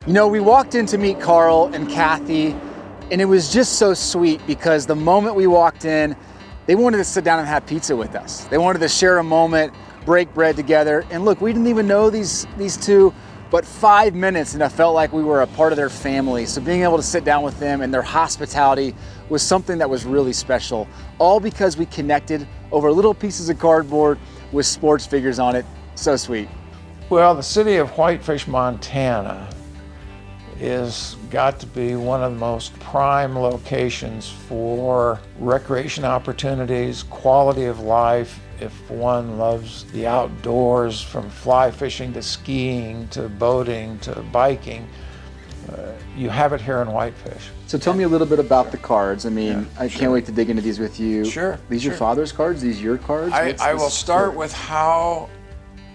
You know, we walked in to meet Karl and Kathy, and it was just so sweet because the moment we walked in, they wanted to sit down and have pizza with us. They wanted to share a moment, break bread together. And look, we didn't even know these two, but 5 minutes and I felt like we were a part of their family. So being able to sit down with them and their hospitality was something that was really special. All because we connected over little pieces of cardboard with sports figures on it. So sweet. Well, the city of Whitefish, Montana is got to be one of the most prime locations for recreation opportunities, quality of life. If one loves the outdoors, from fly fishing to skiing to boating to biking, you have it here in Whitefish. So tell me a little bit about the cards. I mean, I can't wait to dig into these with you. Sure. These your father's cards? These your cards? I will start with how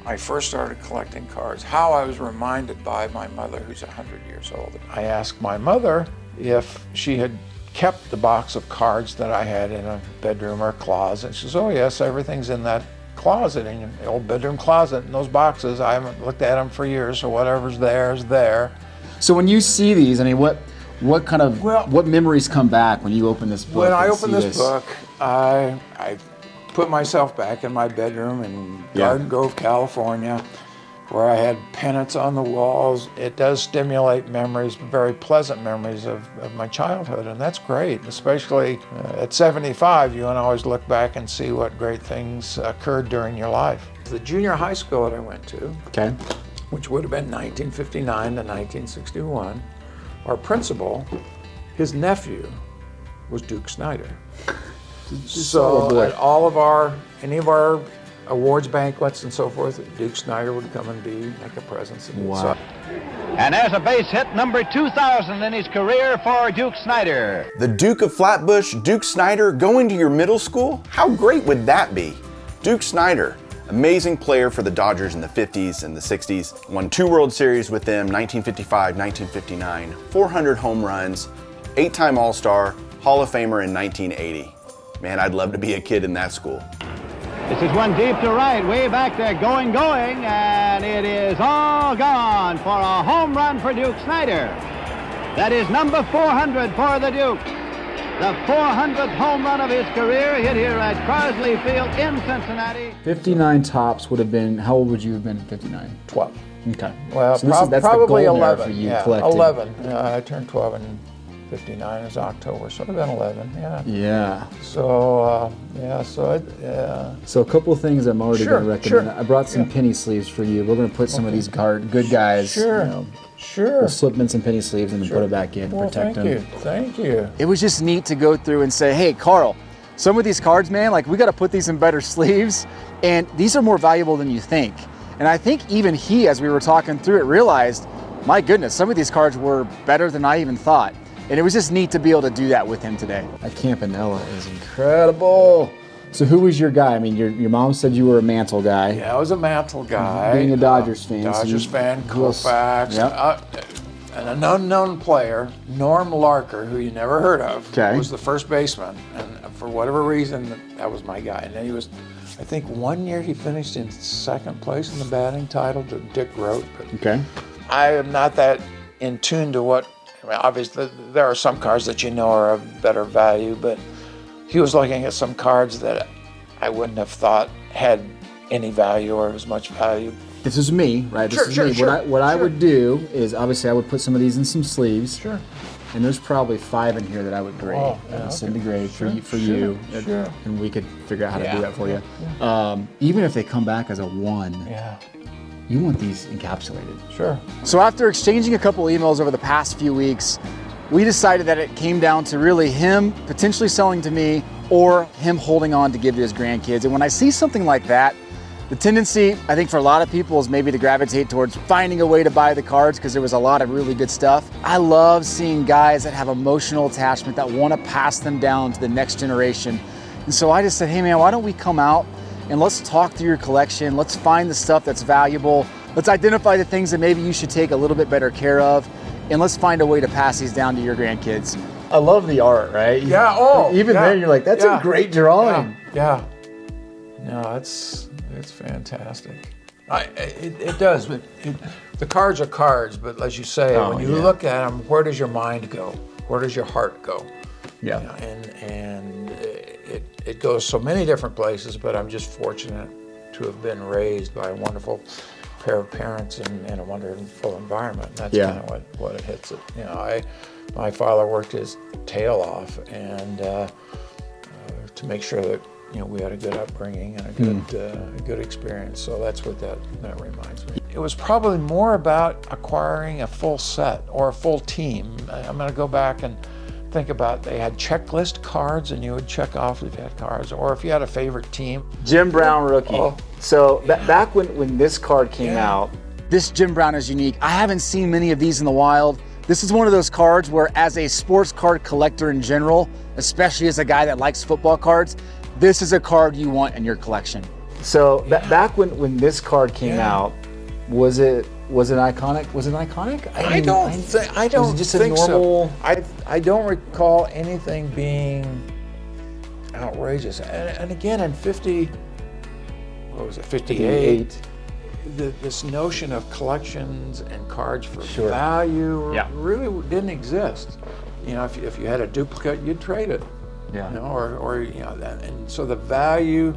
I first started collecting cards, how I was reminded by my mother, who's 100 years old. I asked my mother if she had kept the box of cards that I had in a bedroom or closet. She says, oh yes, everything's in that closet, in the old bedroom closet, in those boxes. I haven't looked at them for years, so whatever's there is there. So when you see these, I mean, what kind of, what memories come back when you open this book? When I open this book, I put myself back in my bedroom in Garden Grove, California, where I had pennants on the walls. It does stimulate memories, very pleasant memories of my childhood, and that's great. Especially at 75, you want to always look back and see what great things occurred during your life. The junior high school that I went to, which would have been 1959 to 1961, our principal, his nephew, was Duke Snider. So at all of any of our awards banquets and so forth, Duke Snider would come and make a presence. Wow. And there's a base hit, number 2,000 in his career for Duke Snider. The Duke of Flatbush, Duke Snider, going to your middle school? How great would that be? Duke Snider, amazing player for the Dodgers in the 50s and the 60s, won 2 World Series with them, 1955, 1959, 400 home runs, 8-time All-Star, Hall of Famer in 1980. Man, I'd love to be a kid in that school. This is one deep to right, way back there, going, and it is all gone for a home run for Duke Snider. That is number 400 for the Duke. The 400th home run of his career, hit here at Crosley Field in Cincinnati. 59 tops would have been, how old would you have been at 59? 12. Okay. Well, so that's probably the gold 11. for you yeah, collecting. 11. I turned 12 in 59 is October, so I've been 11, Yeah. So, So a couple of things I'm already going to recommend. Sure. I brought some penny sleeves for you. We're going to put some of these good guys. We'll slip in some penny sleeves and then put it back in, protect them. Thank you. It was just neat to go through and say, hey, Karl, some of these cards, man, like we got to put these in better sleeves, and these are more valuable than you think. And I think even he, as we were talking through it, realized, my goodness, some of these cards were better than I even thought. And it was just neat to be able to do that with him today. That Campanella is incredible. So who was your guy? I mean, your mom said you were a Mantle guy. Yeah, I was a Mantle guy. Being a Dodgers fan. Dodgers fan, Koufax. And an unknown player, Norm Larker, who you never heard of, was the first baseman. And for whatever reason, that was my guy. And then he was, I think one year he finished in second place in the batting title to Dick Rote. But I am not that in tune to what, I mean, obviously, there are some cards that you know are of better value, but he was looking at some cards that I wouldn't have thought had any value or as much value. This is me, right? This is me. What I would do is, obviously, I would put some of these in some sleeves. And there's probably 5 in here that I would grade. Send to grade for you. And we could figure out how to do that for you. Even if they come back as a 1. You want these encapsulated. So after exchanging a couple emails over the past few weeks, we decided that it came down to really him potentially selling to me or him holding on to give to his grandkids. And when I see something like that, the tendency, I think for a lot of people, is maybe to gravitate towards finding a way to buy the cards because there was a lot of really good stuff. I love seeing guys that have emotional attachment, that want to pass them down to the next generation. And so I just said, hey man, why don't we come out and let's talk through your collection. Let's find the stuff that's valuable. Let's identify the things that maybe you should take a little bit better care of. And let's find a way to pass these down to your grandkids. I love the art, right? Even then you're like, that's a great drawing. No, it's fantastic. It does, but The cards are cards, but as you say, when you look at them, where does your mind go? Where does your heart go? Yeah. You know, and it goes so many different places, but I'm just fortunate to have been raised by a wonderful pair of parents in a wonderful environment. And that's kind of what it hits it. You know, my father worked his tail off and to make sure that we had a good upbringing and a good experience. So that's what that reminds me. It was probably more about acquiring a full set or a full team. I'm going to go back and think about, they had checklist cards and you would check off if you had cards, or if you had a favorite team. Jim Brown rookie. So back when this card came out, this Jim Brown is unique. I haven't seen many of these in the wild. This is one of those cards where, as a sports card collector in general, especially as a guy that likes football cards, this is a card you want in your collection. So back when this card came out, was it iconic? Was it iconic? I don't think so. I don't recall anything being outrageous. And again, in 58, this notion of collections and cards for value really didn't exist. If you had a duplicate, you'd trade it. And so the value,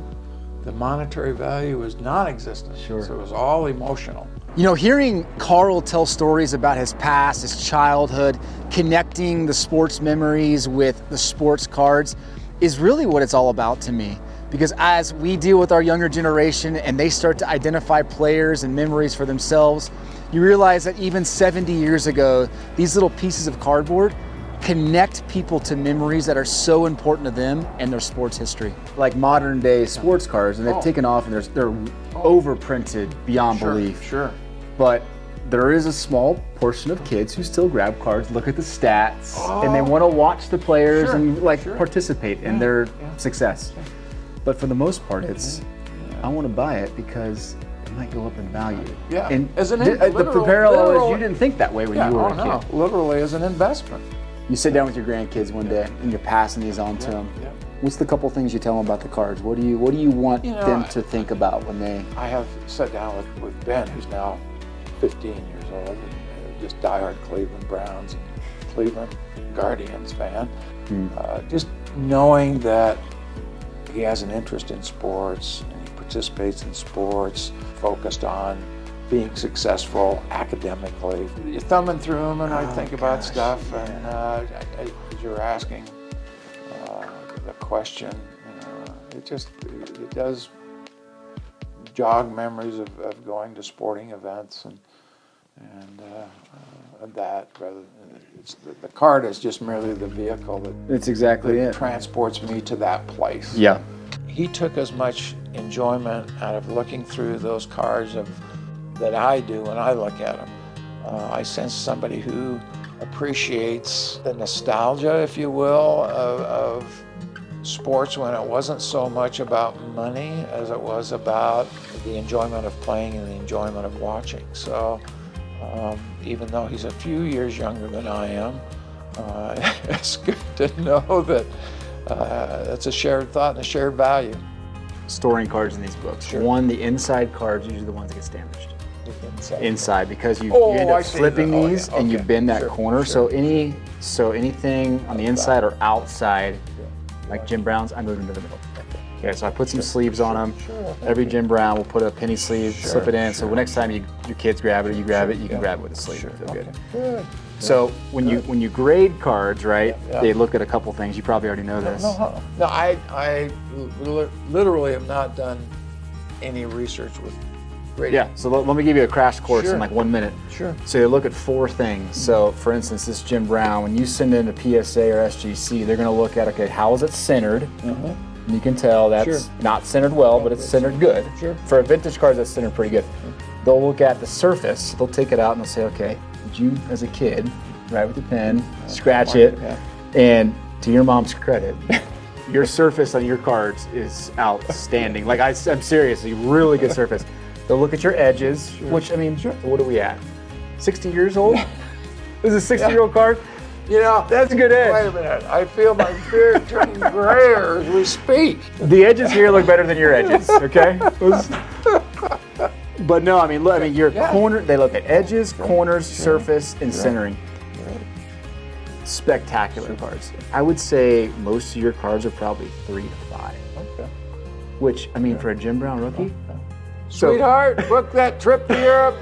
the monetary value, was non-existent. So it was all emotional. Hearing Karl tell stories about his past, his childhood, connecting the sports memories with the sports cards is really what it's all about to me. Because as we deal with our younger generation and they start to identify players and memories for themselves, you realize that even 70 years ago, these little pieces of cardboard connect people to memories that are so important to them and their sports history. Like modern day sports cards, and they've taken off and they're overprinted beyond belief. But there is a small portion of kids who still grab cards, look at the stats, and they want to watch the players and participate in their success. But for the most part, it's, I want to buy it because it might go up in value. And the parallel is you didn't think that way when you were a kid. Literally as an investment. You sit down with your grandkids one day and you're passing these on to them. What's the couple things you tell them about the cards? What do you want them to think about when they? I have sat down with Ben, who's now 15 years old, and just diehard Cleveland Browns and Cleveland Guardians fan. Just knowing that he has an interest in sports and he participates in sports, focused on being successful academically. You're thumbing through them, and I think about stuff, and as you're asking the question, it does jog memories of going to sporting events and that. Rather, the card is just merely the vehicle that transports me to that place. Yeah. He took as much enjoyment out of looking through those cards that I do when I look at them. I sense somebody who appreciates the nostalgia, if you will, of sports when it wasn't so much about money as it was about the enjoyment of playing and the enjoyment of watching. So even though he's a few years younger than I am, it's good to know that that's a shared thought and a shared value. Storing cards in these books. One, the inside cards are usually the ones that get damaged. Inside, because you end up flipping these and you bend that corner. So anything on the inside or outside, like Jim Brown's, I moved into the middle. Okay, so I put some sleeves on them. Every Jim Brown will put a penny sleeve, slip it in. So next time your kids grab it or you grab it, you can grab it with a sleeve. Feel good. So when you grade cards, right? They look at a couple things. You probably already know this. No, I literally have not done any research with grading. Yeah. So let me give you a crash course in like 1 minute. Sure. So they look at four things. So for instance, this Jim Brown, when you send in a PSA or SGC, they're going to look at, okay, how is it centered? And you can tell that's not centered well, but it's centered good. For a vintage card, that's centered pretty good. They'll look at the surface. They'll take it out and they'll say, okay, did you, as a kid, write with the pen, scratch it, and to your mom's credit, your surface on your cards is outstanding. Like I'm serious, a really good surface. They'll look at your edges, which, I mean, what are we at? 60 years old? This is a 60-year-old card? You know, that's a good edge. Wait a minute. I feel my beard turning grayer as we speak. The edges here look better than your edges, okay? But no, I mean, look, your corner, they look at edges, corners, surface, and centering. Spectacular cards. I would say most of your cards are probably 3 to 5. Okay. Which, I mean, for a Jim Brown rookie. Okay. Sweetheart, book that trip to Europe.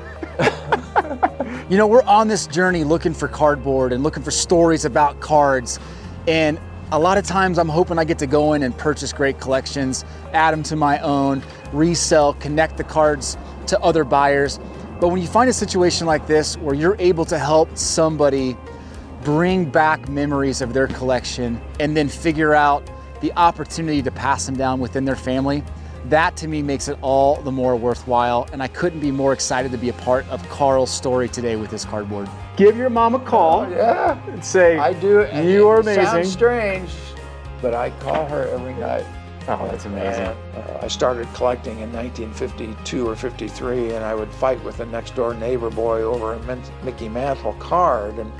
You know, we're on this journey looking for cardboard and looking for stories about cards. And a lot of times I'm hoping I get to go in and purchase great collections, add them to my own, resell, connect the cards to other buyers. But when you find a situation like this where you're able to help somebody bring back memories of their collection and then figure out the opportunity to pass them down within their family, that to me makes it all the more worthwhile. And I couldn't be more excited to be a part of Karl's story today with this cardboard. Give your mom a call. And say, I do it. You are amazing. It sounds strange, but I call her every night. Oh, that's amazing. I started collecting in 1952 or 53, and I would fight with the next door neighbor boy over a Mickey Mantle card. And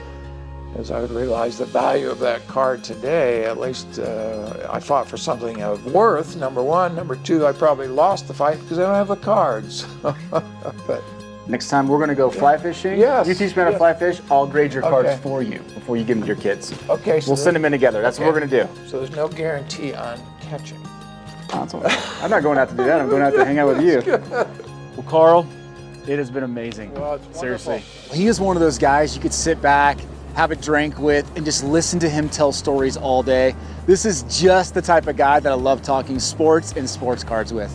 as I would realize the value of that card today, at least I fought for something of worth, number one. Number two, I probably lost the fight because I don't have the cards. But next time we're going to go fly fishing. Yes. You teach me how to fly fish, I'll grade your cards for you before you give them to your kids. Okay. So we'll send them in together. That's what we're going to do. So there's no guarantee on catching. I'm not going out to do that. I'm going out to hang out with you. Well, Karl, it has been amazing. Well, it's seriously. He is one of those guys you could sit back, have a drink with, and just listen to him tell stories all day. This is just the type of guy that I love talking sports and sports cards with.